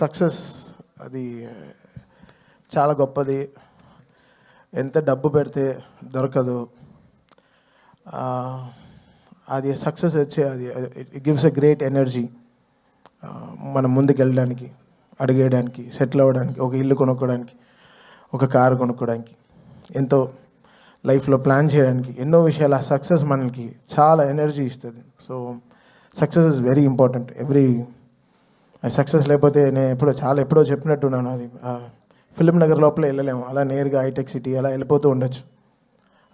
Success అది చాలా గొప్పది. ఎంత డబ్బు పెడితే దొరకదు. అది సక్సెస్ వచ్చే అది it gives a great energy. మనం ముందుకు వెళ్ళడానికి, అడిగేయడానికి, సెటిల్ అవ్వడానికి, ఒక ఇల్లు కొనుక్కోవడానికి, ఒక కారు కొనుక్కోవడానికి, ఎంతో లైఫ్లో ప్లాన్ చేయడానికి, ఎన్నో విషయాలు ఆ సక్సెస్ మనకి చాలా ఎనర్జీ ఇస్తుంది. So success is very important. Success లేకపోతే నేను ఎప్పుడో చెప్పినట్టున్నాను, అది ఫిలిం నగర్ లోపల వెళ్ళలేము, అలా నేరుగా హైటెక్ సిటీ అలా వెళ్ళిపోతూ ఉండొచ్చు.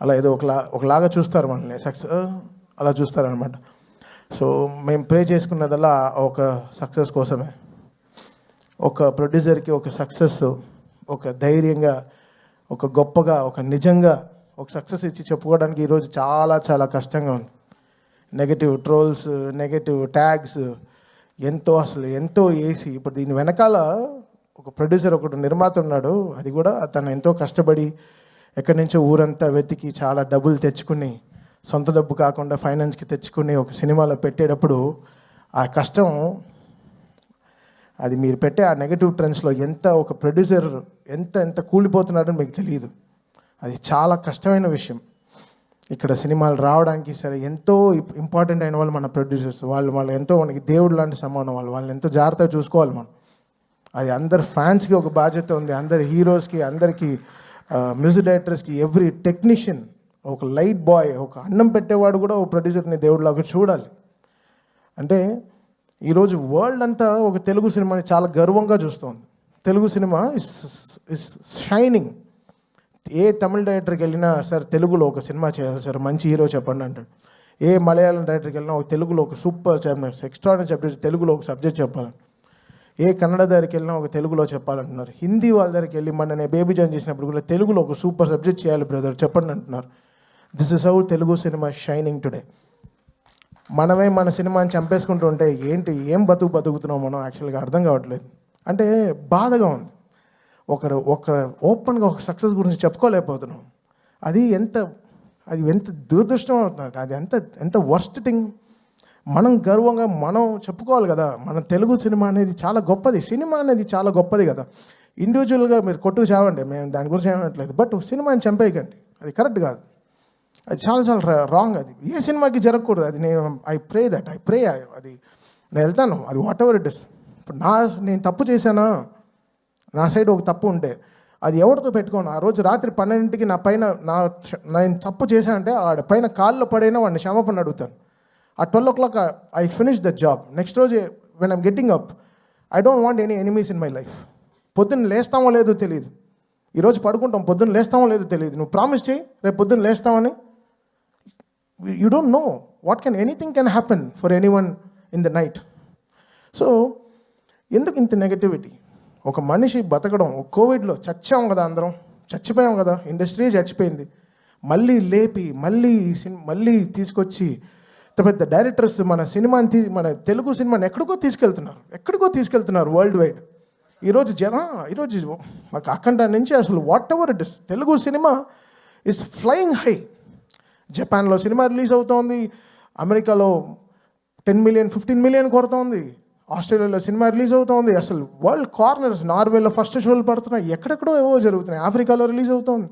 అలా ఏదో ఒకలాగా చూస్తారు మనల్ని, సక్సెస్ అలా చూస్తారనమాట. సో మేము ప్రే చేసుకున్నదల్లా ఒక సక్సెస్ కోసమే. ఒక ప్రొడ్యూసర్కి ఒక సక్సెస్, ఒక ధైర్యంగా, ఒక గొప్పగా, ఒక నిజంగా ఒక సక్సెస్ ఇచ్చి చెప్పుకోవడానికి ఈరోజు చాలా చాలా కష్టంగా ఉంది. నెగటివ్ ట్రోల్స్, నెగటివ్ ట్యాగ్స్ ఎంతో వేసి, ఇప్పుడు దీని వెనకాల ఒక ప్రొడ్యూసర్, ఒకటి నిర్మాత ఉన్నాడు. అది కూడా తను ఎంతో కష్టపడి ఎక్కడి నుంచో ఊరంతా వెతికి చాలా డబ్బులు తెచ్చుకుని, సొంత డబ్బు కాకుండా ఫైనాన్స్కి తెచ్చుకుని ఒక సినిమాలో పెట్టేటప్పుడు ఆ కష్టం, అది మీరు పెట్టే ఆ నెగటివ్ ట్రెండ్స్లో ఒక ప్రొడ్యూసర్ ఎంత కూలిపోతున్నాడని మీకు తెలియదు. అది చాలా కష్టమైన విషయం. ఇక్కడ సినిమాలు రావడానికి సరే ఎంతో ఇంపార్టెంట్ అయిన వాళ్ళు మన ప్రొడ్యూసర్స్. వాళ్ళు ఎంతో మనకి దేవుడు లాంటి సమానం. వాళ్ళని ఎంతో జాగ్రత్తగా చూసుకోవాలి మనం. అది అందరు ఫ్యాన్స్కి ఒక బాధ్యత ఉంది, అందరి హీరోస్కి, అందరికీ మ్యూజిక్ డైరెక్టర్స్కి, ఎవ్రీ టెక్నీషియన్, ఒక లైట్ బాయ్, ఒక అన్నం పెట్టేవాడు కూడా ఒక ప్రొడ్యూసర్ని దేవుడిలాగా చూడాలి. అంటే ఈరోజు వరల్డ్ అంతా ఒక తెలుగు సినిమాని చాలా గర్వంగా చూస్తుంది. Telugu cinema is shining. ఏ తమిళ డైరెక్టర్కి వెళ్ళినా సార్ తెలుగులో ఒక సినిమా చేయాలి సార్, మంచి హీరో చెప్పండి అంటాడు. ఏ మలయాళం డైరెక్టర్కి వెళ్ళినా ఒక తెలుగులో ఒక సూపర్ ఎక్స్ట్రాడినరీ సబ్జెక్ట్, తెలుగులో ఒక సబ్జెక్ట్ చెప్పాలి. ఏ కన్నడ దగ్గరికి వెళ్ళినా ఒక తెలుగులో చెప్పాలంటున్నారు. హిందీ వాళ్ళ దగ్గరికి వెళ్ళి నేను బేబీ జాన్ చేసినప్పుడు కూడా తెలుగులో ఒక సూపర్ సబ్జెక్ట్ చేయాలి బ్రదర్ చెప్పండి అంటున్నారు. This is how Telugu cinema shining today. మనమే మన సినిమాని చంపేసుకుంటూ ఉంటే ఏం బతుకుతున్నాం మనం యాక్చువల్గా అర్థం కావట్లేదు. అంటే బాధగా ఉంది. ఒకరు ఓపెన్గా ఒక సక్సెస్ గురించి చెప్పుకోలేకపోతున్నాం. అది ఎంత దురదృష్టం అవుతుంది. అది ఎంత వర్స్ట్ థింగ్. మనం గర్వంగా మనం చెప్పుకోవాలి కదా, మన తెలుగు సినిమా అనేది చాలా గొప్పది. సినిమా అనేది చాలా గొప్పది కదా. ఇండివిజువల్గా మీరు కొట్టుకు చావండి, మేము దాని గురించి ఏమనట్లేదు. బట్ సినిమాని చంపేయకండి, అది కరెక్ట్ కాదు. అది చాలా రాంగ్. అది ఏ సినిమాకి జరగకూడదు. అది ఐ ప్రే అది నేను వెళ్తాను, అది వాట్ ఎవర్ ఇట్ ఇస్. ఇప్పుడు నేను తప్పు చేశానా, నా సైడ్ ఒక తప్పు ఉంటే అది ఎవరితో పెట్టుకోను. ఆ రోజు రాత్రి 12ంటికి నేను తప్పు చేశానంటే ఆడ పైన కాళ్ళలో పడైనా వాడిని క్షమాపణ అడుగుతాను. ఆ 12 o'clock I finish the job. Next రోజు when I'm getting up, I don't want any enemies in my life. పొద్దున్న లేస్తామో లేదో తెలియదు, ఈరోజు పడుకుంటాం, పొద్దున్న లేస్తామో లేదో తెలియదు. నువ్వు ప్రామిస్ చేయి రేపు పొద్దున్న లేస్తామని. You don't know what anything can happen for anyone in the night. So ఎందుకు ఇంత నెగటివిటీ? ఒక మనిషి బతకడం, కోవిడ్లో చచ్చాం కదా, అందరం చచ్చిపోయాం కదా, ఇండస్ట్రీ చచ్చిపోయింది. మళ్ళీ లేపి మళ్ళీ తీసుకొచ్చి పెద్ద డైరెక్టర్స్ మన తెలుగు సినిమాని ఎక్కడికో తీసుకెళ్తున్నారు వరల్డ్ వైడ్. ఈరోజు మాకు అఖండ నుంచి అసలు what ever it is, Telugu cinema is flying high. జపాన్లో సినిమా రిలీజ్ అవుతోంది, అమెరికాలో 10 million 15 million కొడుతోంది, ఆస్ట్రేలియాలో సినిమా రిలీజ్ అవుతోంది. అసలు వరల్డ్ కార్నర్స్, నార్వేలో ఫస్ట్ షోలు పడుతున్నాయి, ఎక్కడెక్కడో ఏవో జరుగుతున్నాయి. ఆఫ్రికాలో రిలీజ్ అవుతోంది,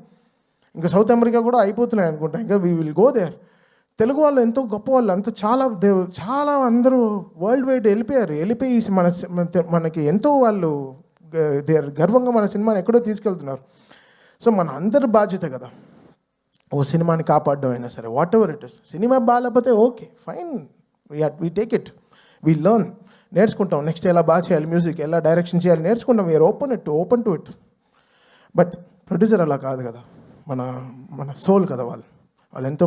ఇంకా సౌత్ అమెరికా కూడా అయిపోతున్నాయి అనుకుంటా. ఇంకా we will go there. Telugu వాళ్ళు ఎంతో గొప్ప వాళ్ళు, అంత చాలా అందరూ వరల్డ్ వైడ్ వెళ్ళిపోయి మనకి ఎంతో వాళ్ళు గర్వంగా మన సినిమాని ఎక్కడో తీసుకెళ్తున్నారు. సో మన అందరి బాధ్యత కదా ఓ సినిమాని కాపాడడం అయినా సరే, వాట్ ఎవర్ ఇట్ ఇస్. సినిమా బాగాలేకపోతే okay fine, we take it, we learn, నేర్చుకుంటాం. నెక్స్ట్ ఎలా బాగా చేయాలి, మ్యూజిక్ ఎలా డైరెక్షన్ చేయాలి నేర్చుకుంటాం. We are open to it. But producer అలా కాదు కదా, మన సోల్ కదా వాళ్ళు ఎంతో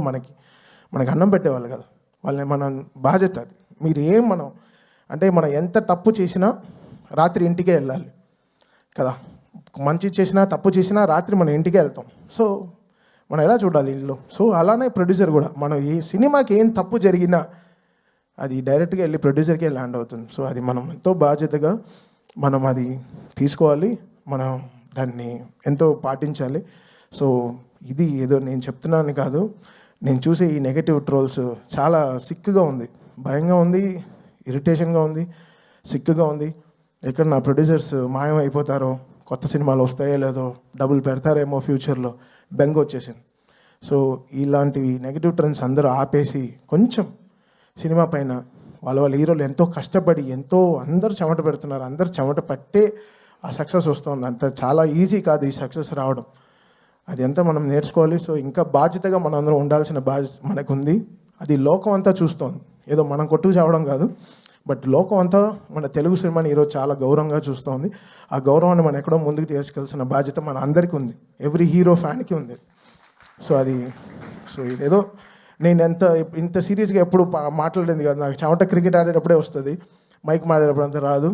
మనకి అన్నం పెట్టేవాళ్ళు కదా, వాళ్ళని మన బాధ్యత అది. మనం ఎంత తప్పు చేసినా రాత్రి ఇంటికే వెళ్ళాలి కదా, మంచి చేసినా తప్పు చేసినా రాత్రి మనం ఇంటికే వెళ్తాం. సో మనం ఎలా చూడాలి ఇల్లు. సో అలానే ప్రొడ్యూసర్ కూడా, మనం ఈ సినిమాకి ఏం తప్పు జరిగినా అది డైరెక్ట్గా వెళ్ళి ప్రొడ్యూసర్కే ల్యాండ్ అవుతుంది. సో అది మనం ఎంతో బాధ్యతగా మనం అది తీసుకోవాలి, మనం దాన్ని ఎంతో పాటించాలి. సో ఇది ఏదో నేను చెప్తున్నాను కాదు, నేను చూసే ఈ నెగటివ్ ట్రోల్స్ చాలా సిక్కుగా ఉంది, భయంగా ఉంది, ఇరిటేషన్గా ఉంది, సిక్కుగా ఉంది. ఎక్కడ నా ప్రొడ్యూసర్స్ మాయం అయిపోతారో, కొత్త సినిమాలు వస్తాయో లేదో, డబ్బులు పెడతారేమో ఫ్యూచర్లో బెంగ వచ్చేసింది. సో ఇలాంటివి నెగిటివ్ ట్రెండ్స్ అందరూ ఆపేసి కొంచెం సినిమా పైన వాళ్ళ హీరోలు ఎంతో కష్టపడి ఎంతో అందరూ చెమట పెడుతున్నారు, అందరూ చెమట పట్టే ఆ సక్సెస్ వస్తుంది. అంత చాలా ఈజీ కాదు ఈ సక్సెస్ రావడం, అది ఎంత మనం నేర్చుకోవాలి. సో ఇంకా బాధ్యతగా మనం అందరం ఉండాల్సిన బాధ్యత మనకు ఉంది. అది లోకం అంతా చూస్తోంది, ఏదో మనం కొట్టుకు చావడం కాదు, బట్ లోకం అంతా మన తెలుగు సినిమాని ఈరోజు చాలా గౌరవంగా చూస్తోంది. ఆ గౌరవాన్ని మనం ఎక్కడో ముందుకు తీసుకెళ్లాల్సిన బాధ్యత మన అందరికీ ఉంది, ఎవ్రీ హీరో ఫ్యాన్కి ఉంది. సో ఇదేదో నేను ఇంత సీరియస్గా ఎప్పుడు మాట్లాడేది కాదు, నాకు చెమట క్రికెట్ ఆడేటప్పుడే వస్తుంది, మైక్ మాడేటప్పుడు అంత రాదు.